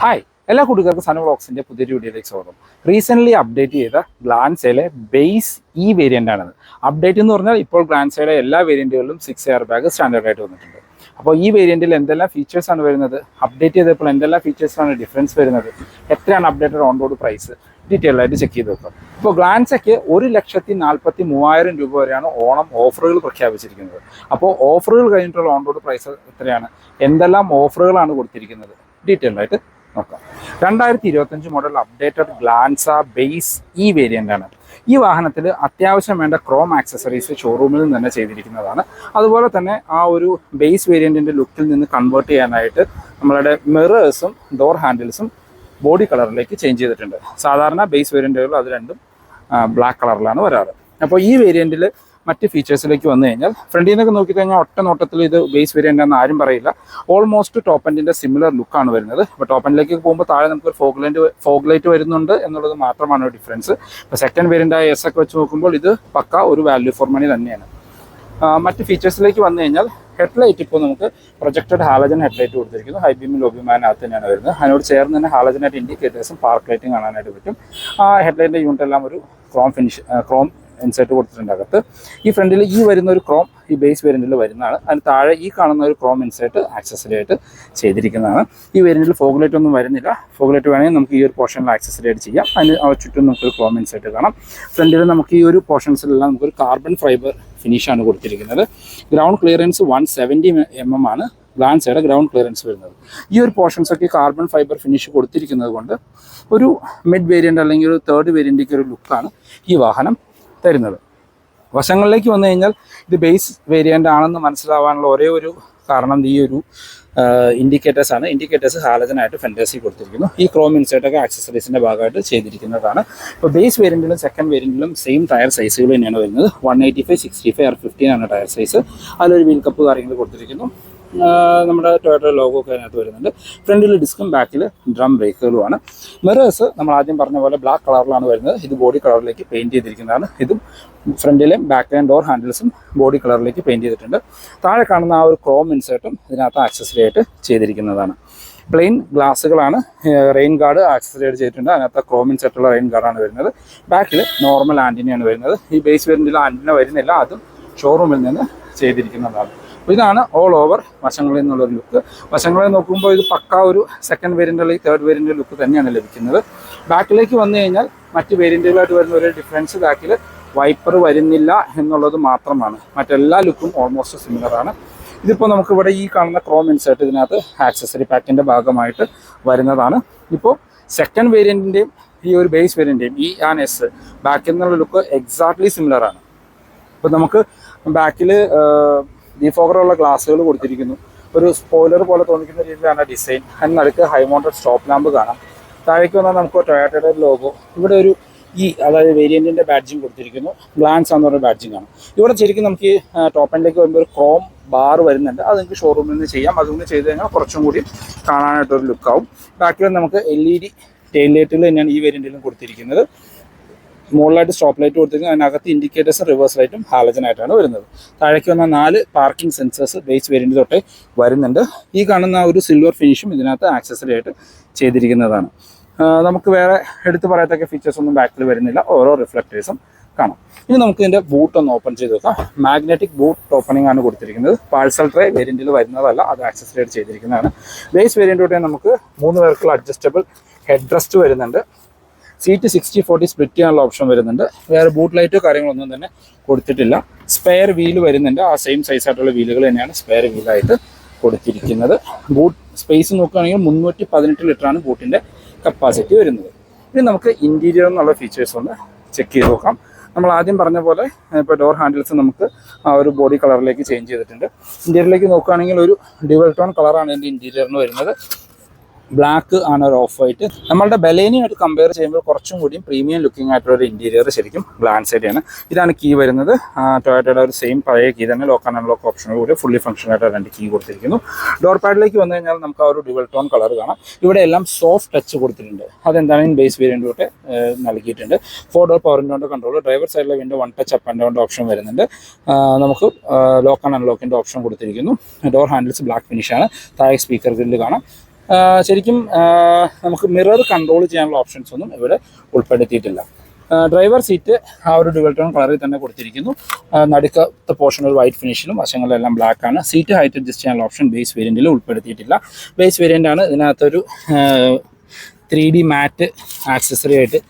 Hi എല്ലാ കൂട്ടുകാർക്കും സന വ്ളോഗ്സിൻ്റെ പുതിയൊരു വീഡിയോയിലേക്ക് സ്വാഗതം. റീസെൻ്റ്ലി അപ്ഡേറ്റ് ചെയ്ത ഗ്ലാൻസയിലെ ബേസ് വേരിയൻ്റ് ആണത്. അപ്ഡേറ്റ് എന്ന് പറഞ്ഞാൽ ഇപ്പോൾ ഗ്ലാൻസയുടെ എല്ലാ വേരിയൻറ്റുകളിലും 6 എയർ ബാഗ് സ്റ്റാൻഡേർഡായിട്ട് വന്നിട്ടുണ്ട്. അപ്പോൾ ഈ വേരിയൻറ്റിൽ എന്തെല്ലാം ഫീച്ചേഴ്സാണ് വരുന്നത്, അപ്ഡേറ്റ് ചെയ്തപ്പോൾ എന്തെല്ലാം ഫീച്ചേഴ്സാണ് ഡിഫറൻസ് വരുന്നത്, എത്രയാണ് updated on road price, detail ആയിട്ട് ചെക്ക് ചെയ്ത് വെക്കാം. ഇപ്പോൾ ഗ്ലാൻസയ്ക്ക് 1,43,000 രൂപ വരെയാണ് ഓണം ഓഫറുകൾ പ്രഖ്യാപിച്ചിരിക്കുന്നത്. അപ്പോൾ ഓഫറുകൾ കഴിഞ്ഞിട്ടുള്ള ഓൺ റോഡ് പ്രൈസ് എത്രയാണ്, എന്തെല്ലാം ഓഫറുകളാണ് കൊടുത്തിരിക്കുന്നത്, ഡീറ്റെയിൽ ആയിട്ട് നോക്കാം. 2025 model updated Glanza base variant ആണ്. ഈ വാഹനത്തിൽ അത്യാവശ്യം വേണ്ട ക്രോം ആക്സസറീസ് ഷോറൂമിൽ നിന്ന് തന്നെ ചെയ്തിരിക്കുന്നതാണ്. അതുപോലെ തന്നെ ആ ഒരു ബേസ് വേരിയൻറ്റിൻ്റെ ലുക്കിൽ നിന്ന് കൺവേർട്ട് ചെയ്യാനായിട്ട് നമ്മളുടെ മിറേഴ്സും ഡോർ ഹാൻഡിൽസും ബോഡി കളറിലേക്ക് ചേഞ്ച് ചെയ്തിട്ടുണ്ട്. സാധാരണ ബേസ് വേരിയൻറ്റുകൾ അത് രണ്ടും ബ്ലാക്ക് കളറിലാണ് വരാറ്. അപ്പോൾ ഈ വേരിയൻറ്റിൽ മറ്റ് ഫീച്ചേഴ്സിലേക്ക് വന്നു കഴിഞ്ഞാൽ ഫ്രണ്ടിൽ നിന്നൊക്കെ നോക്കിക്കഴിഞ്ഞാൽ ഒറ്റ നോട്ടത്തിൽ ഇത് ബേസ് വേരിയൻ്റ് എന്ന് ആരും പറയില്ല. ഓൾമോസ്റ്റ് ടോപ്പ് എൻഡിൻ്റെ സിമിലർ ലുക്കാണ് വരുന്നത്. ഇപ്പോൾ ടോപ്പ് എൻഡിലേക്ക് പോകുമ്പോൾ താഴെ നമുക്കൊരു ഫോഗ് ലൈറ്റ് വരുന്നുണ്ട് എന്നുള്ളത് മാത്രമാണ് ഡിഫറൻസ്. ഇപ്പോൾ സെക്കൻഡ് വേരിയൻ്റായ എസ് ഒക്കെ വെച്ച് നോക്കുമ്പോൾ ഇത് പക്ക ഒരു വാല്യൂ ഫോർ മണി തന്നെയാണ്. മറ്റ് ഫീച്ചേഴ്സിലേക്ക് വന്നു കഴിഞ്ഞാൽ ഹെഡ്ലൈറ്റ് ഇപ്പോൾ നമുക്ക് പ്രൊജക്റ്റഡ് ഹാലജൻ ഹെഡ്ലൈറ്റ് കൊടുത്തിരിക്കുന്നു. ഹൈ ബീം ലോ ബീമാനകത്ത് തന്നെയാണ് വരുന്നത്. അതിനോട് ചേർന്ന് തന്നെ ഹാലജനായിട്ട് ഇൻഡിക്കേറ്റേഴ്സും പാർക്ക് ലൈറ്റും കാണാനായിട്ട് പറ്റും. ആ ഹെഡ്ലൈറ്റിൻ്റെ യൂണിറ്റ് എല്ലാം ഒരു ക്രോം ഇൻസെർട്ട് കൊടുത്തിട്ടുണ്ട് അകത്ത്. ഈ ഫ്രണ്ടിൽ വരുന്ന ഒരു ക്രോം ഈ ബേസ് വേരിയൻറ്റിൽ വരുന്നതാണ്. അതിന് താഴെ ഈ കാണുന്ന ഒരു ക്രോം ഇൻസെർട്ട് ആക്സസറി ആയിട്ട് ചെയ്തിരിക്കുന്നതാണ്. ഈ വേരിയൻറ്റിൽ ഫോഗ് ലൈറ്റ് ഒന്നും വരുന്നില്ല. ഫോഗ് ലൈറ്റ് വേണമെങ്കിൽ നമുക്ക് ഈ ഒരു പോർഷനിൽ ആക്സസറി ആയിട്ട് ചെയ്യാം. അതിന് ചുറ്റും നമുക്കൊരു ക്രോം ഇൻസെർട്ട് കാണാം. ഫ്രണ്ടിൽ നമുക്ക് ഈ ഒരു പോർഷൻസിലെല്ലാം നമുക്കൊരു കാർബൺ ഫൈബർ ഫിനിഷാണ് കൊടുത്തിരിക്കുന്നത്. ഗ്രൗണ്ട് ക്ലിയറൻസ് 170 mm ആണ് ഗ്ലാൻസയുടെ ഗ്രൗണ്ട് ക്ലിയറൻസ് വരുന്നത്. ഈ ഒരു പോർഷൻസൊക്കെ കാർബൺ ഫൈബർ ഫിനിഷ് കൊടുത്തിരിക്കുന്നത് കൊണ്ട് ഒരു മിഡ് വേരിയൻ്റ് അല്ലെങ്കിൽ ഒരു തേർഡ് വേരിയൻറ്റിക്ക് ഒരു ലുക്കാണ് ഈ വാഹനം തരുന്നത്. വശങ്ങളിലേക്ക് വന്നു കഴിഞ്ഞാൽ ഇത് ബേസ് വേരിയൻ്റ് ആണെന്ന് മനസ്സിലാവാനുള്ള ഒരേ ഒരു കാരണം ഈ ഒരു ഇൻഡിക്കേറ്റേഴ്സാണ്. ഇൻഡിക്കേറ്റേഴ്സ് ഹാലജനായിട്ട് ഫെൻഡേഴ്സിൽ കൊടുത്തിരിക്കുന്നു. ഈ ക്രോം ഇൻസേർട്ടൊക്കെ ആക്സസറീസിൻ്റെ ഭാഗമായിട്ട് ചെയ്തിരിക്കുന്നതാണ്. ഇപ്പോൾ ബേസ് വേരിയൻറ്റിലും സെക്കൻഡ് വേരിയൻറ്റിലും സെയിം ടയർ സൈസുകൾ തന്നെയാണ് വരുന്നത്. 185, 65, R15 ആണ് ടയർ സൈസ്. അതിലൊരു വീൽ കപ്പ് കാര്യങ്ങൾ കൊടുത്തിരിക്കുന്നു. നമ്മുടെ ടൊയോട്ട ലോഗോ ഒക്കെ അതിനകത്ത് വരുന്നുണ്ട്. ഫ്രണ്ടിൽ ഡിസ്കും ബാക്കിൽ ഡ്രം ബ്രേക്കുകളുമാണ്. മിറേഴ്സ് നമ്മൾ ആദ്യം പറഞ്ഞ പോലെ ബ്ലാക്ക് കളറിലാണ് വരുന്നത്. ഇത് ബോഡി കളറിലേക്ക് പെയിൻറ്റ് ചെയ്തിരിക്കുന്നതാണ്. ഇതും ഫ്രണ്ടിലെ ബാക്കിലെയും ഡോർ ഹാൻഡിൽസും ബോഡി കളറിലേക്ക് പെയിൻറ്റ് ചെയ്തിട്ടുണ്ട്. താഴെ കാണുന്ന ആ ഒരു ക്രോം ഇൻസേർട്ടും ഇതിനകത്ത് ആക്സസറി ആയിട്ട് ചെയ്തിരിക്കുന്നതാണ്. പ്ലെയിൻ ഗ്ലാസ്സുകളാണ്. റെയിൻ ഗാർഡ് ആക്സസറി ആയിട്ട് ചെയ്തിട്ടുണ്ട്. അതിനകത്ത് ക്രോം ഇൻസെർട്ടുള്ള റെയിൻ ഗാർഡാണ് വരുന്നത്. ബാക്കിൽ നോർമൽ ആൻറ്റിനയാണ് വരുന്നത്. ഈ ബേസ് വേരിയൻറ്റിൽ ആൻറ്റിന വരുന്നില്ല. അതും ഷോറൂമിൽ നിന്ന് ചെയ്തിരിക്കുന്നതാണ്. അപ്പോൾ ഇതാണ് ഓൾ ഓവർ വശങ്ങളിൽ നിന്നുള്ളൊരു ലുക്ക്. വശങ്ങളിൽ നോക്കുമ്പോൾ ഇത് പക്ക ഒരു സെക്കൻഡ് വേരിയൻ്റ് അല്ലെങ്കിൽ തേർഡ് വേരിയൻ്റ് ലുക്ക് തന്നെയാണ് ലഭിക്കുന്നത്. ബാക്കിലേക്ക് വന്നു കഴിഞ്ഞാൽ മറ്റ് വേരിയൻറ്റുകളായിട്ട് വരുന്ന ഒരു ഡിഫറൻസ് ബാക്കിൽ വൈപ്പർ വരുന്നില്ല എന്നുള്ളത് മാത്രമാണ്. മറ്റെല്ലാ ലുക്കും ഓൾമോസ്റ്റ് സിമിലറാണ്. ഇതിപ്പോൾ നമുക്കിവിടെ ഈ കാണുന്ന ക്രോം ഇൻസേർട്ട് ഇതിനകത്ത് ആക്സസറി പാക്കിൻ്റെ ഭാഗമായിട്ട് വരുന്നതാണ്. ഇപ്പോൾ സെക്കൻഡ് വേരിയൻറ്റിൻ്റെയും ഈ ഒരു ബേസ് വേരിയൻറ്റിൻ്റെയും E&S ബാക്കിൽ നിന്നുള്ള ലുക്ക് എക്സാക്ട്ലി സിമിലറാണ്. ഇപ്പോൾ നമുക്ക് ബാക്കിൽ ഡിഫോഗറുള്ള ഗ്ലാസ്സുകൾ കൊടുത്തിരിക്കുന്നു. ഒരു സ്പോയിലർ പോലെ തോന്നിക്കുന്ന രീതിയിലാണ് ഡിസൈൻ. അതിനടുക്ക് ഹൈ മൗണ്ടഡ് സ്റ്റോപ്പ് ലാമ്പ് കാണാം. താഴേക്ക് വന്നാൽ നമുക്ക് ടൊയോട്ടയുടെ ലോഗോ, ഇവിടെ ഒരു അതായത് വേരിയൻറ്റിൻ്റെ ബാഡ്ജിങ് കൊടുത്തിരിക്കുന്നു. ഗ്ലാൻസ് എന്ന് പറഞ്ഞ ബാഡ്ജിങ് ആണ്. ഇവിടെ ശരിക്കും നമുക്ക് ടോപ്പ് എൻഡിലേക്ക് വരുമ്പോൾ ഒരു ക്രോം ബാർ വരുന്നുണ്ട്. അത് നിങ്ങൾക്ക് ഷോറൂമിൽ നിന്ന് ചെയ്യാം. അതുകൊണ്ട് ചെയ്ത് കഴിഞ്ഞാൽ കുറച്ചും കൂടി കാണാനായിട്ടൊരു ലുക്കാവും. ബാക്കിൽ നമുക്ക് LED ടെയിൽ ലൈറ്റുകൾ തന്നെയാണ് ഈ വേരിയൻറ്റിലും കൊടുത്തിരിക്കുന്നത്. മുകളിലായിട്ട് സ്റ്റോപ്പ് ലൈറ്റ് കൊടുത്തിരിക്കുന്നത്. അതിനകത്ത് ഇൻഡിക്കേറ്റേഴ്സും റിവേഴ്സ് ലൈറ്റും ഹാലജനായിട്ടാണ് വരുന്നത്. താഴേക്ക് വന്ന 4 പാർക്കിംഗ് സെൻസേഴ്സ് ബേസ് വേരിയൻറ്റ് തൊട്ടേ വരുന്നുണ്ട്. ഈ കാണുന്ന ഒരു സിൽവർ ഫിനിഷും ഇതിനകത്ത് ആക്സസറി ആയിട്ട് ചെയ്തിരിക്കുന്നതാണ്. നമുക്ക് വേറെ എടുത്ത് പറയത്തക്ക ഫീച്ചേഴ്സ് ഒന്നും ബാക്കിൽ വരുന്നില്ല. ഓരോ റിഫ്ലക്റ്റേഴ്സും കാണാം. ഇനി നമുക്ക് ഇതിൻ്റെ ബൂട്ട് ഒന്ന് ഓപ്പൺ ചെയ്ത് നോക്കാം. മാഗ്നറ്റിക് ബൂട്ട് ഓപ്പണിംഗ് ആണ് കൊടുത്തിരിക്കുന്നത്. പാഴ്സൽ ട്രേ വേരിയൻറ്റിൽ വരുന്നതല്ല, അത് ആക്സസറി ആയിട്ട് ചെയ്തിരിക്കുന്നതാണ്. ബേസ് വേരിയൻറ്റ് തൊട്ടേ നമുക്ക് 3 പേർക്കുള്ള അഡ്ജസ്റ്റബിൾ ഹെഡ് റെസ്റ്റ് വരുന്നുണ്ട്. സീറ്റ് 60-40 സ്പ്ലിറ്റ് ചെയ്യാനുള്ള ഓപ്ഷൻ വരുന്നുണ്ട്. വേറെ ബൂട്ട് ലൈറ്റോ കാര്യങ്ങളൊന്നും തന്നെ കൊടുത്തിട്ടില്ല. സ്പെയർ വീല് വരുന്നുണ്ട്. ആ സെയിം സൈസായിട്ടുള്ള വീലുകൾ തന്നെയാണ് സ്പെയർ വീലായിട്ട് കൊടുത്തിരിക്കുന്നത്. ബൂട്ട് സ്പേസ് നോക്കുകയാണെങ്കിൽ 318 ലിറ്ററാണ് ബൂട്ടിൻ്റെ കപ്പാസിറ്റി വരുന്നത്. ഇനി നമുക്ക് ഇൻറ്റീരിയർ എന്നുള്ള ഫീച്ചേഴ്സ് ഒന്ന് ചെക്ക് ചെയ്ത് നോക്കാം. നമ്മൾ ആദ്യം പറഞ്ഞ പോലെ ഇപ്പോൾ ഡോർ ഹാൻഡിൽസ് നമുക്ക് ആ ഒരു ബോഡി കളറിലേക്ക് ചേഞ്ച് ചെയ്തിട്ടുണ്ട്. ഇൻറ്റീരിയറിലേക്ക് നോക്കുകയാണെങ്കിൽ ഒരു ഡ്യുവൽ ടോൺ കളറാണ് ഇതിൻ്റെ ഇൻറ്റീരിയറിന് വരുന്നത്. ബ്ലാക്ക് ആണ് ഒരു ഓഫ് വൈറ്റ്. നമ്മളുടെ ബലേനിയായിട്ട് കമ്പയർ ചെയ്യുമ്പോൾ കുറച്ചും കൂടിയും പ്രീമിയം ലുക്കിംഗ് ആയിട്ടുള്ള ഒരു ഇൻറ്റീരിയർ ശരിക്കും ഗ്ലാൻസയുടെയാണ്. ഇതാണ് കീ വരുന്നത്. ടൊയോട്ടയുടെ ഒരു സെയിം പഴയ കീ തന്നെ, ലോക്ക് ആൻഡ് അൺലോക്ക് ഓപ്ഷനോടുകൂടി ഫുള്ളി ഫംഗ്ഷൻ ആയിട്ട് 2 കീ കൊടുത്തിരിക്കുന്നു. ഡോർ പാഡിലേക്ക് വന്നു കഴിഞ്ഞാൽ നമുക്ക് ആ ഒരു ഡ്യുവൽ ടോൺ കളർ കാണാം. ഇവിടെ എല്ലാം സോഫ്റ്റ് ടച്ച് കൊടുത്തിട്ടുണ്ട്. അതെന്താണ് ബേസ് വേരിയൻ്റ് തൊട്ട് നൽകിയിട്ടുണ്ട്. 4 ഡോർ പവർ വിൻഡോൻ്റെ കൺട്രോൾ, ഡ്രൈവർ സൈഡിലെ വിൻഡോ 1 ടച്ച് അപ്പ് ആൻഡ് ഡൗണിൻ്റെ ഓപ്ഷൻ വരുന്നുണ്ട്. നമുക്ക് ലോക്ക് ആൻഡ് അൺലോക്കിൻ്റെ ഓപ്ഷൻ കൊടുത്തിരിക്കുന്നു. ഡോർ ഹാൻഡിൽസ് ബ്ലാക്ക് ഫിനിഷാണ്. താഴെ സ്പീക്കർ ഗ്രില്ല് കാണാം. ശരിക്കും നമുക്ക് മിറർ കൺട്രോൾ ചെയ്യാനുള്ള ഓപ്ഷൻസ് ഒന്നും ഇവിടെ ഉൾപ്പെടുത്തിയിട്ടില്ല. ഡ്രൈവർ സീറ്റ് ആ ഒരു ഡ്യുവൽ ടോൺ കളറിൽ തന്നെ കൊടുത്തിരിക്കുന്നു. നടുക്കത്തെ പോർഷൻ ഒരു വൈറ്റ് ഫിനിഷിലും വശങ്ങളിലെല്ലാം ബ്ലാക്ക് ആണ്. സീറ്റ് ഹൈറ്റ് അഡ്ജസ്റ്റ് ചെയ്യാനുള്ള ഓപ്ഷൻ ബേസ് വേരിയൻറ്റിൽ ഉൾപ്പെടുത്തിയിട്ടില്ല. ബേസ് വേരിയൻ്റ് ആണ്. ഇതിനകത്തൊരു 3D മാറ്റ് ആക്സസറി ആയിട്ട്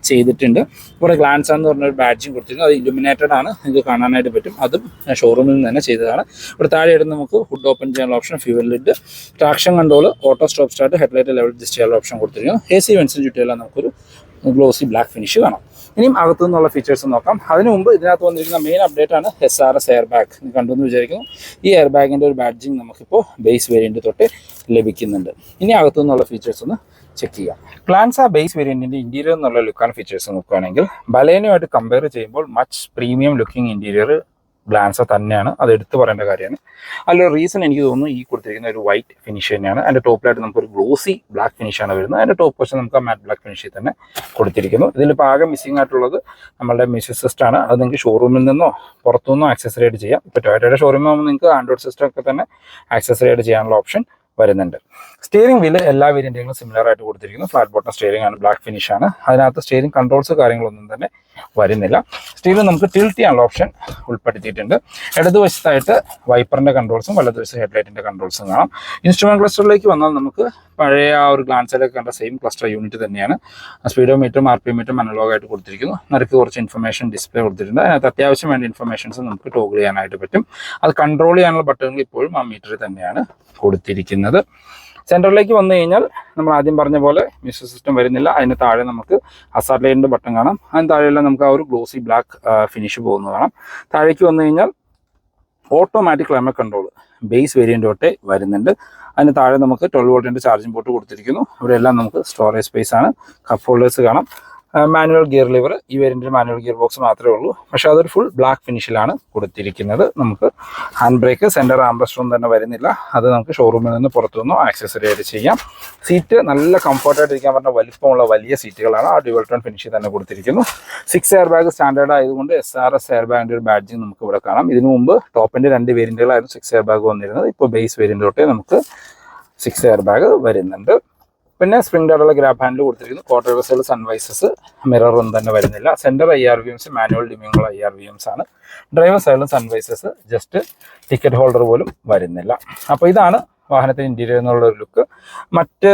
ചെയ്തിട്ടുണ്ട്. ഇവിടെ ഗ്ലാൻസ് എന്ന് പറഞ്ഞൊരു ബാഡ്ജിങ് കൊടുത്തിരുന്നു. അത് ഇലുമിനേറ്റഡ് ആണ്, നിങ്ങൾക്ക് കാണാനായിട്ട് പറ്റും. അതും ഷോറൂമിൽ നിന്ന് തന്നെ ചെയ്തതാണ്. ഇവിടെ താഴെയായിട്ട് നമുക്ക് ഹുഡ് ഓപ്പൺ ചെയ്യാനുള്ള option, fuel lid, traction control, auto stop start, headlight level adjust ചെയ്യാനുള്ള ഓപ്ഷൻ കൊടുത്തിരിക്കുന്നു. AC വെൻസിന് ചുറ്റിയെല്ലാം നമുക്കൊരു ഗ്ലോസി ബ്ലാക്ക് ഫിനിഷ് കാണാം. ഇനിയും അകത്തു നിന്നുള്ള ഫീച്ചേഴ്സ് നോക്കാം. അതിനു മുമ്പ് ഇതിനകത്ത് വന്നിരിക്കുന്ന മെയിൻ അപ്ഡേറ്റ് ആണ് SRS എയർ ബാഗ്. കണ്ടെന്ന് വിചാരിക്കുന്നു. ഈ എയർ ബാഗിൻ്റെ ഒരു ബാഡ്ജിങ് നമുക്കിപ്പോൾ ബേസ് വേരിയൻറ്റ് തൊട്ട് ലഭിക്കുന്നുണ്ട്. ഇനി അകത്തു നിന്നുള്ള ഫീച്ചേഴ്സ് ഒന്ന് ചെക്ക് ചെയ്യാം. ഗ്ലാൻസ ബേസ് വേരിയൻറ്റിൻ്റെ ഇൻറ്റീരിയർ എന്നുള്ള ലുക്കാണ് ഫീച്ചേഴ്സ് നോക്കുകയാണെങ്കിൽ ബലേനുമായിട്ട് കമ്പയർ ചെയ്യുമ്പോൾ much premium looking interior Glanza തന്നെയാണ്. അത് എടുത്ത് പറയേണ്ട കാര്യമാണ്. അതിലൊരു റീസൺ എനിക്ക് തോന്നുന്നു ഈ കൊടുത്തിരിക്കുന്ന ഒരു വൈറ്റ് ഫിനിഷ് തന്നെയാണ്. അതിൻ്റെ ടോപ്പിലായിട്ട് നമുക്കൊരു ഗ്ലോസി ബ്ലാക്ക് ഫിനിഷാണ് വരുന്നത്. അതിൻ്റെ ടോപ്പ് വശം നമുക്ക് ആ മാറ്റ് ബ്ലാക്ക് ഫിനിഷിൽ തന്നെ കൊടുത്തിരിക്കുന്നു. ഇതിലിപ്പോൾ ആകെ മിസ്സിംഗ് ആയിട്ടുള്ളത് നമ്മളുടെ മ്യൂസിക് സിസ്റ്റം ആണ്. അത് നിങ്ങൾക്ക് ഷോറൂമിൽ നിന്നോ പുറത്തുനിന്നോ ആക്സസറി ആയിട്ട് ചെയ്യാം. ഇപ്പോൾ ടൊയോട്ടയുടെ ഷോറൂമിൽ ആകുമ്പോൾ നിങ്ങൾക്ക് ആൻഡ്രോയിഡ് സിസ്റ്റം ഒക്കെ തന്നെ ആക്സസറി ആയിട്ട് ചെയ്യാനുള്ള ഓപ്ഷൻ വരുന്നുണ്ട്. സ്റ്റിയറിംഗ് വീല് എല്ലാ വേരിയൻറ്റുകളും സിമിലർ ആയിട്ട് കൊടുത്തിരിക്കുന്നു. ഫ്ലാറ്റ് ബോട്ടം സ്റ്റിയറിംഗ് ആണ്, ബ്ലാക്ക് ഫിനിഷ് ആണ്. അതിനകത്ത് സ്റ്റിയറിംഗ് കൺട്രോൾസ് കാര്യങ്ങളൊന്നും തന്നെ വരുന്നില്ല. സ്റ്റിയറിംഗ് നമുക്ക് ടിൽറ്റ് ചെയ്യാനുള്ള ഓപ്ഷൻ ഉൾപ്പെടുത്തിയിട്ടുണ്ട്. ഇടതുവശത്തായിട്ട് വൈപ്പറിൻ്റെ കൺട്രോൾസും വലതുവശത്ത് ഹെഡ്ലൈറ്റിൻ്റെ കൺട്രോൾസും കാണാം. ഇൻസ്ട്രുമെന്റ് ക്ലസ്റ്ററിലേക്ക് വന്നാൽ നമുക്ക് പഴയ ആ ഒരു ഗ്ലാൻസിലൊക്കെ കണ്ട സെയിം ക്ലസ്റ്റർ യൂണിറ്റ് തന്നെയാണ്. സ്പീഡോമീറ്ററും RPM അനലോഗ് ആയിട്ട് കൊടുത്തിരിക്കുന്നു. നടുക്ക് കുറച്ച് ഇൻഫർമേഷൻ ഡിസ്പ്ലേ കൊടുത്തിട്ടുണ്ട്. അതിനകത്ത് അത്യാവശ്യം വേണ്ട ഇൻഫർമേഷൻസ് നമുക്ക് ടോഗിൾ ചെയ്യാനായിട്ട് പറ്റും. അത് കൺട്രോൾ ചെയ്യാനുള്ള ബട്ടണുകൾ ഇപ്പോഴും ആ മീറ്ററിൽ തന്നെയാണ് കൊടുത്തിരിക്കുന്നത്. സെൻറ്ററിലേക്ക് വന്നു കഴിഞ്ഞാൽ നമ്മൾ ആദ്യം പറഞ്ഞ പോലെ മ്യൂസിക് സിസ്റ്റം വരുന്നില്ല. അതിന് താഴെ നമുക്ക് ഹസാർഡ് ലൈറ്റിൻ്റെ ബട്ടൺ കാണാം. അതിന് താഴെയെല്ലാം നമുക്ക് ആ ഒരു ഗ്ലോസി ബ്ലാക്ക് ഫിനിഷ് പോകുന്നത് കാണാം. താഴേക്ക് വന്നു കഴിഞ്ഞാൽ automatic climate control base variant തൊട്ടേ വരുന്നുണ്ട്. അതിന് താഴെ നമുക്ക് 12 വോൾട്ടിൻ്റെ ചാർജിംഗ് പോർട്ട് കൊടുത്തിരിക്കുന്നു. ഇവിടെ എല്ലാം നമുക്ക് സ്റ്റോറേജ് സ്പേസ് ആണ്. കപ്പ് ഹോൾഡേഴ്സ് കാണാം. മാനുവൽ ഗിയർ ലിവർ, ഈ വേരിയൻറ്റിൽ മാനുവൽ ഗിയർ ബോക്സ് മാത്രമേ ഉള്ളൂ. പക്ഷേ അതൊരു ഫുൾ ബ്ലാക്ക് ഫിനിഷിലാണ് കൊടുത്തിരിക്കുന്നത്. നമുക്ക് ഹാൻഡ് ബ്രേക്ക്, സെൻറ്റർ ആംബ്രസ്റ്റൊന്നും തന്നെ വരുന്നില്ല. അത് നമുക്ക് ഷോറൂമിൽ നിന്ന് പുറത്തുനിന്നോ ആക്സസറി ആയിട്ട് ചെയ്യാം. സീറ്റ് നല്ല കംഫർട്ടായിട്ട് ഇരിക്കാൻ പറഞ്ഞ വലിപ്പമുള്ള വലിയ സീറ്റുകളാണ്. ആ ഡ്യുവൽ ടോൺ ഫിനിഷിൽ തന്നെ കൊടുത്തിരിക്കുന്നു. 6 എയർ ബാഗ് സ്റ്റാൻഡേർഡ് ആയതുകൊണ്ട് SRS എയർ ബാഗിൻ്റെ ഒരു ബാഡ്ജിങ് നമുക്ക് ഇവിടെ കാണാം. ഇതിനു മുമ്പ് ടോപ്പിൻ്റെ 2 വേരിയൻറ്റുകളായിരുന്നു 6 എയർ ബാഗ് വന്നിരുന്നത്. ഇപ്പോൾ ബേസ് വേരിയൻ്റ് തൊട്ടേ നമുക്ക് 6 എയർ ബാഗ് വരുന്നുണ്ട്. പിന്നെ സ്പ്രിംഗ് ആയിട്ടുള്ള ഗ്രാബ് ഹാൻഡിൽ കൊടുത്തിരിക്കുന്നു. ക്വാർട്ടർ റിവേഴ്സുകൾ, സൺവൈസസ്, മിറർ ഒന്നും തന്നെ വരുന്നില്ല. സെൻറ്റർ IRVMs, മാനുവൽ ഡിമ്മിങ്ങുള്ള IRVMs ആണ്. ഡ്രൈവർ സൈഡിലും സൺവൈസസ്, ജസ്റ്റ് ടിക്കറ്റ് ഹോൾഡർ പോലും വരുന്നില്ല. അപ്പോൾ ഇതാണ് വാഹനത്തിന് ഇൻറ്റീരിയർ എന്നുള്ളൊരു ലുക്ക്. മറ്റ്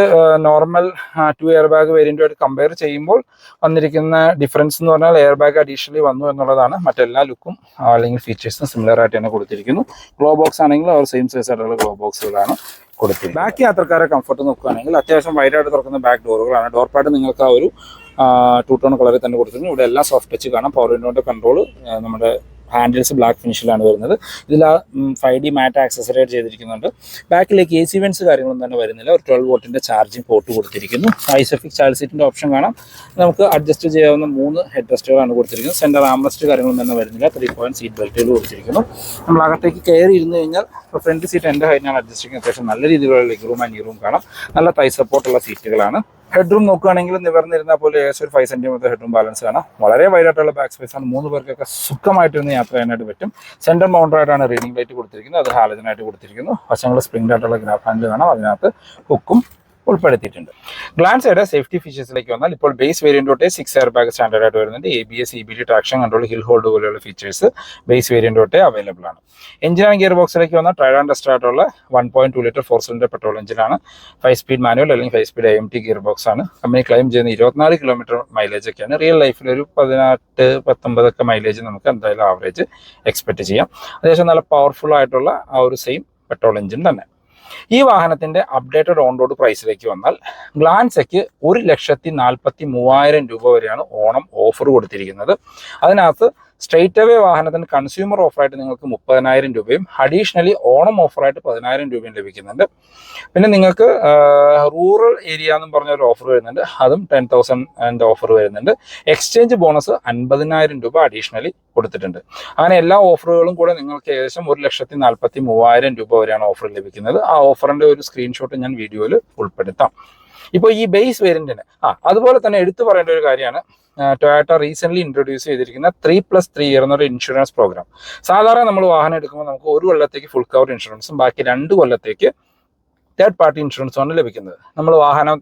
നോർമൽ 2 എയർ ബാഗ് വേരിയൻറ്റുമായിട്ട് കമ്പയർ ചെയ്യുമ്പോൾ വന്നിരിക്കുന്ന ഡിഫറൻസ് എന്ന് പറഞ്ഞാൽ എയർ ബാഗ് അഡീഷണലി വന്നു എന്നുള്ളതാണ്. മറ്റെല്ലാ ലുക്കും അല്ലെങ്കിൽ ഫീച്ചേഴ്സും സിമിലർ ആയിട്ട് തന്നെ കൊടുത്തിരിക്കുന്നു. ഗ്ലോ ബോക്സ് ആണെങ്കിലും അവർ സെയിം സൈസ് ആയിട്ടുള്ള ഗ്ലോ ബോക്സുകളാണ് കൊടുത്തിരിക്കുന്നത്. ബാക്ക് യാത്രക്കാരെ കംഫർട്ട് നോക്കുകയാണെങ്കിൽ അത്യാവശ്യം വൈഡായിട്ട് തുറക്കുന്ന ബാക്ക് ഡോറുകളാണ്. ഡോർ പാഡ് നിങ്ങൾക്ക് ആ ഒരു 2 ടോൺ കളറിൽ തന്നെ കൊടുത്തിട്ടുണ്ട്. ഇവിടെ എല്ലാം സോഫ്റ്റ് ടച്ച് കാണാം. പവർ വിൻഡോയുടെ കൺട്രോൾ, നമ്മുടെ ഹാൻഡിൽസ് ബ്ലാക്ക് ഫിനിഷിലാണ് വരുന്നത്. ഇതിൽ 5D മാറ്റ് ആക്സസറി ആയിട്ട് ചെയ്തിരിക്കുന്നുണ്ട്. ബാക്കിലേക്ക് AC വെൻസ് കാര്യങ്ങളൊന്നും തന്നെ വരുന്നില്ല. ഒരു 12 വോൾട്ടിൻ്റെ ചാർജിങ് പോർട്ട് കൊടുത്തിരിക്കുന്നു. ഐസോഫിക് ചൈൽഡ് സീറ്റിൻ്റെ ഓപ്ഷൻ കാണാം. നമുക്ക് അഡ്ജസ്റ്റ് ചെയ്യാവുന്ന 3 ഹെഡ് റെസ്റ്റുകളാണ് കൊടുത്തിരിക്കുന്നത്. സെൻറ്റർ ആംറസ്റ്റ് കാര്യങ്ങളൊന്നും തന്നെ വരുന്നില്ല. 3 പോയിന്റ് സീറ്റ് ബെൽറ്റുകൾ കൊടുത്തിരിക്കുന്നു. നമ്മൾ അകത്തേക്ക് കയറി ഇരുന്ന് കഴിഞ്ഞാൽ ഇപ്പോൾ ഫ്രണ്ട് സീറ്റ് എൻ്റെ ഹൈറ്റിനാണ് അഡ്ജസ്റ്റ് ചെയ്യുന്നത്. അത്യാവശ്യം നല്ല രീതിയിലുള്ള ലെഗ് റൂം ആൻഡ് ഈ റൂം കാണാം. നല്ല തൈ സപ്പോർട്ടുള്ള സീറ്റുകളാണ്. ഹെഡ്റൂം നോക്കുകയാണെങ്കിൽ നിവർന്നിരുന്നാൽ പോലെ ഏകദേശം ഒരു 5 സെൻറ്റിമീറ്റർ ഹെഡ്റൂം ബാലൻസ് ആണ്. വളരെ വൈഡായിട്ടുള്ള ബാക്ക് സ്പേസ് ആണ്. 3 പേർക്കൊക്കെ സുഖമായിട്ടിരുന്ന് യാത്ര ചെയ്യാനായിട്ട് പറ്റും. സെൻറ്റർ മൗണ്ടറായിട്ടാണ് റീഡിംഗ് ലൈറ്റ് കൊടുത്തിരിക്കുന്നത്. അത് ഹാലജനായിട്ട് കൊടുത്തിരിക്കുന്നു. വശങ്ങൾ സ്പ്രിംഗ് ആയിട്ടുള്ള ഗ്രാബ് ഹാൻഡിൽ കാണാം. അതിനകത്ത് ഹുക്കും ഉൾപ്പെടുത്തിയിട്ടുണ്ട്. ഗ്ലാൻസയുടെ സേഫ്റ്റി ഫീച്ചേഴ്സിലേക്ക് വന്നാൽ ഇപ്പോൾ ബേസ് വേരിയൻ്റ് തൊട്ടേ 6 എയർ ബാഗ് സ്റ്റാൻഡേർഡ് ആയിട്ട് വരുന്നുണ്ട്. ABS, EBD, traction control, hill hold പോലെയുള്ള ഫീച്ചേഴ്സ് ബേസ് വേരിയൻ്റ് തൊട്ടേ അവൈലബിൾ ആണ്. എഞ്ചിൻ ആൻഡ് ഗിയർ ബോക്സിലേക്ക് വന്നാൽ ട്രൈഡ് ആൻഡ് ടെസ്റ്റ് ആയിട്ടുള്ള 1.2 ലിറ്റർ 4 സിലിണ്ടർ പെട്രോൾ എഞ്ചിനാണ്. 5 സ്പീഡ് മാനുവൽ അല്ലെങ്കിൽ 5 സ്പീഡ് AMT ഗിയർ ബോക്സ് ആണ്. കമ്പനി ക്ലെയിം ചെയ്യുന്ന 24 കിലോമീറ്റർ മൈലേജ് ഒക്കെയാണ്. റിയൽ ലൈഫിൽ ഒരു 18-19 ഒക്കെ മൈലേജ് നമുക്ക് എന്തായാലും ആവറേജ് എക്സ്പെക്ട് ചെയ്യാം. അത്യാവശ്യം നല്ല പവർഫുൾ ആയിട്ടുള്ള ആ ഒരു സെയിം പെട്രോൾ എഞ്ചിൻ തന്നെ. ഈ വാഹനത്തിന്റെ അപ്ഡേറ്റഡ് ഓൺ റോഡ് പ്രൈസിലേക്ക് വന്നാൽ ഗ്ലാൻസയ്ക്ക് 1,43,000 രൂപ വരെയാണ് ഓണം ഓഫർ കൊടുത്തിരിക്കുന്നത്. അതിനകത്ത് സ്ട്രെയിറ്റ് അവേ വാഹനത്തിന് കൺസ്യൂമർ ഓഫറായിട്ട് നിങ്ങൾക്ക് 30,000 രൂപയും അഡീഷണലി ഓണം ഓഫറായിട്ട് 10,000 രൂപയും ലഭിക്കുന്നുണ്ട്. പിന്നെ നിങ്ങൾക്ക് റൂറൽ ഏരിയ എന്നും പറഞ്ഞൊരു ഓഫർ വരുന്നുണ്ട്. അതും 10,000 ഓഫർ വരുന്നുണ്ട്. എക്സ്ചേഞ്ച് ബോണസ് 50,000 രൂപ അഡീഷണലി കൊടുത്തിട്ടുണ്ട്. അങ്ങനെ എല്ലാ ഓഫറുകളും കൂടെ നിങ്ങൾക്ക് ഏകദേശം 1,43,000 രൂപ വരെയാണ് ഓഫർ ലഭിക്കുന്നത്. ആ ഓഫറിന്റെ ഒരു സ്ക്രീൻഷോട്ട് ഞാൻ വീഡിയോയിൽ ഉൾപ്പെടുത്താം. ഇപ്പോൾ ഈ ബേസ് വേരിയന്റിന് അതുപോലെ തന്നെ എടുത്തു പറയേണ്ട ഒരു കാര്യമാണ് ടൊയോട്ട റീസെന്റ് ഇൻട്രൊഡ്യൂസ് ചെയ്തിരിക്കുന്ന 3+3 ഇയർ എന്നൊരു ഇൻഷുറൻസ് പ്രോഗ്രാം. സാധാരണ നമ്മൾ വാഹനം എടുക്കുമ്പോൾ നമുക്ക് 1 കൊല്ലത്തേക്ക് ഫുൾ കവർ ഇൻഷുറൻസും ബാക്കി 2 കൊല്ലത്തേക്ക് തേർഡ് പാർട്ടി ഇൻഷുറൻസ് ആണ് ലഭിക്കുന്നത്. നമ്മൾ വാഹനം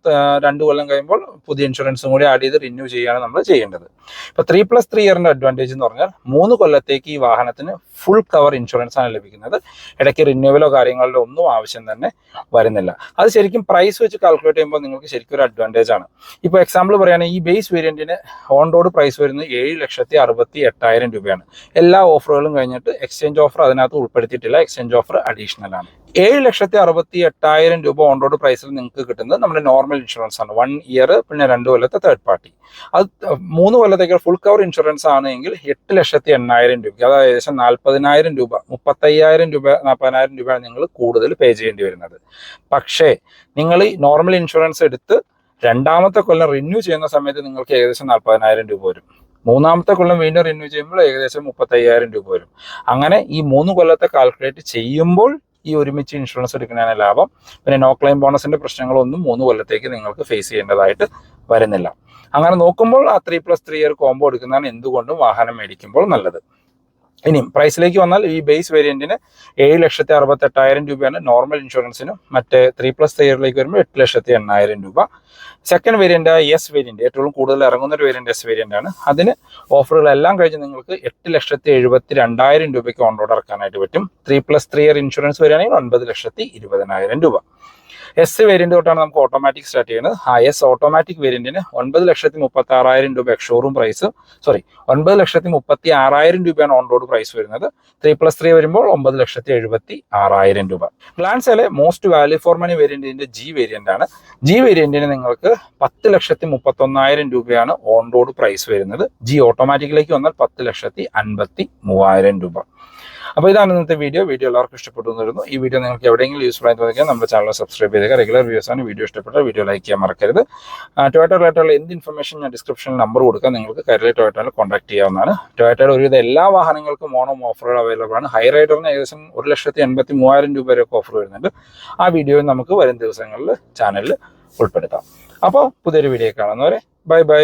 2 കൊല്ലം കഴിയുമ്പോൾ പുതിയ ഇൻഷുറൻസും കൂടി ആഡ് ചെയ്ത് റിന്യൂ ചെയ്യുകയാണ് നമ്മൾ ചെയ്യേണ്ടത്. ഇപ്പോൾ 3+3 ഇയറിന്റെ അഡ്വാൻറ്റേജ് എന്ന് പറഞ്ഞാൽ 3 കൊല്ലത്തേക്ക് ഈ വാഹനത്തിന് ഫുൾ കവർ ഇൻഷുറൻസ് ആണ് ലഭിക്കുന്നത്. ഇടയ്ക്ക് റിന്യൂവലോ കാര്യങ്ങളിലോ ഒന്നും ആവശ്യം തന്നെ വരുന്നില്ല. അത് ശരിക്കും പ്രൈസ് വെച്ച് കാൽക്കുലേറ്റ് ചെയ്യുമ്പോൾ നിങ്ങൾക്ക് ശരിക്കും ഒരു അഡ്വാൻറ്റേജ് ആണ്. ഇപ്പോൾ എക്സാമ്പിൾ പറയുകയാണെങ്കിൽ ഈ ബേസ് വേരിയന്റിന് ഓൺ റോഡ് പ്രൈസ് വരുന്നത് 7,68,000 രൂപയാണ്. എല്ലാ ഓഫറുകളും കഴിഞ്ഞിട്ട് എക്സ്ചേഞ്ച് ഓഫർ അതിനകത്ത് ഉൾപ്പെടുത്തിയിട്ടില്ല. എക്സ്ചേഞ്ച് ഓഫർ അഡീഷണൽ ആണ്. 7,68,000 രൂപ ഓൺ റോഡ് പ്രൈസിൽ നിങ്ങൾക്ക് കിട്ടുന്നത് നമ്മുടെ നോർമൽ ഇൻഷുറൻസ് ആണ്. 1 ഇയർ, പിന്നെ 2 കൊല്ലത്തെ തേർഡ് പാർട്ടി. അത് 3 കൊല്ലത്തേക്ക് ഫുൾ കവർ ഇൻഷുറൻസ് ആണെങ്കിൽ 8,80,000 രൂപ, അതായത് ഏകദേശം 40,000 രൂപ, 35,000 രൂപ, 40,000 രൂപയാണ് നിങ്ങൾ കൂടുതൽ പേ ചെയ്യേണ്ടി വരുന്നത്. പക്ഷേ നിങ്ങൾ ഈ നോർമൽ ഇൻഷുറൻസ് എടുത്ത് 2ാമത്തെ കൊല്ലം റിന്യൂ ചെയ്യുന്ന സമയത്ത് നിങ്ങൾക്ക് ഏകദേശം 40,000 രൂപ വരും. 3ാമത്തെ കൊല്ലം വീണ്ടും റിന്യൂ ചെയ്യുമ്പോൾ ഏകദേശം 35,000 രൂപ വരും. അങ്ങനെ ഈ 3 കൊല്ലത്തെ കാൽക്കുലേറ്റ് ചെയ്യുമ്പോൾ ഈ ഒരുമിച്ച് ഇൻഷുറൻസ് എടുക്കുന്നതാണ് ലാഭം. പിന്നെ നോ ക്ലെയിം ബോണസിന്റെ പ്രശ്നങ്ങളൊന്നും 3 കൊല്ലത്തേക്ക് നിങ്ങൾക്ക് ഫേസ് ചെയ്യേണ്ടതായിട്ട് വരുന്നില്ല. അങ്ങനെ നോക്കുമ്പോൾ ആ 3+3 ഇയർ കോംബോ എടുക്കുന്നതാണ് എന്തുകൊണ്ടും വാഹനം മേടിക്കുമ്പോൾ നല്ലത്. ഇനിയും പ്രൈസിലേക്ക് വന്നാൽ ഈ ബേസ് വേരിയന്റിന് 7,68,000 രൂപയാണ് നോർമൽ ഇൻഷുറൻസിനും. മറ്റേ 3+3 ഇയറിലേക്ക് വരുമ്പോൾ 8,80,000 രൂപ. സെക്കൻഡ് വേരിയന്റ് എസ് വേരിയന്റ്, ഏറ്റവും കൂടുതൽ ഇറങ്ങുന്ന ഒരു വേരിയന്റ് എസ് വേരിയന്റ് ആണ്. അതിന് ഓഫറുകളെല്ലാം കഴിഞ്ഞ് നിങ്ങൾക്ക് 8,72,000 രൂപയ്ക്ക് ഓൺ റോഡ് ഇറക്കാനായിട്ട് പറ്റും. 3+3 ഇയർ ഇൻഷുറൻസ് വരികയാണെങ്കിൽ 9,20,000 രൂപ. എസ് വേരിയന്റ് തൊട്ടാണ് നമുക്ക് ഓട്ടോമാറ്റിക് സ്റ്റാർട്ട് ചെയ്യുന്നത്. ആ എസ് ഓട്ടോമാറ്റിക് വേരിയന്റിന് 9,36,000 രൂപ എക്സ്ഷോറൂം പ്രൈസ്, 9,36,000 രൂപയാണ് ഓൺ റോഡ് പ്രൈസ് വരുന്നത്. 3+3 വരുമ്പോൾ 9,76,000 രൂപ. ഗ്ലാൻസയിലെ മോസ്റ്റ് വാല്യൂ ഫോർ മണി വേരിയന്റിന്റെ ജി വേരിയന്റ് ആണ്. ജി വേരിയന്റിന് നിങ്ങൾക്ക് 10,31,000 രൂപയാണ് ഓൺ റോഡ് പ്രൈസ് വരുന്നത്. ജി ഓട്ടോമാറ്റിക്കിലേക്ക് വന്നാൽ 10,53,000 രൂപ. അപ്പോൾ ഇതാണ് ഇന്നത്തെ വീഡിയോ. എല്ലാവർക്കും ഇഷ്ടപ്പെട്ടു എന്ന് വരുന്നു. ഈ വീഡിയോ നിങ്ങൾക്ക് എവിടെയെങ്കിലും യൂസ്ഫുൾ ആയി തോന്നിയാൽ നമ്മുടെ ചാനൽ സബ്സ്ക്രൈബ് ചെയ്തേക്കുക. റെഗുലർ വ്യൂസ് ആണ്. വീഡിയോ ഇഷ്ടപ്പെട്ടാൽ വീഡിയോ ലൈക്ക് ചെയ്യാൻ മറക്കരുത്. ടൊയോട്ട റിലേറ്റഡുള്ള എന്ത് ഇൻഫർമേഷൻ ഞാൻ ഡിസ്ക്രിപ്ഷനിൽ നമ്പർ കൊടുക്കാം, നിങ്ങൾക്ക് കൈരളി ടൊയോട്ടയിൽ കോൺടാക്ട് ചെയ്യാവുന്നതാണ്. ടൊയോട്ടയുടെ ഒരുവിധ എല്ലാ വാഹനങ്ങൾക്കും ഓണം ഓഫറുകൾ അവൈലബിൾ ആണ്. ഹൈ റൈഡറിന് ഏകദേശം 1,83,000 രൂപ വരെയൊക്കെ ഓഫർ വരുന്നുണ്ട്. ആ വീഡിയോ നമുക്ക് വരും ദിവസങ്ങളിൽ ചാനലിൽ ഉൾപ്പെടുത്താം. അപ്പോൾ പുതിയൊരു വീഡിയോ കാണുന്നവരെ ബൈ ബൈ.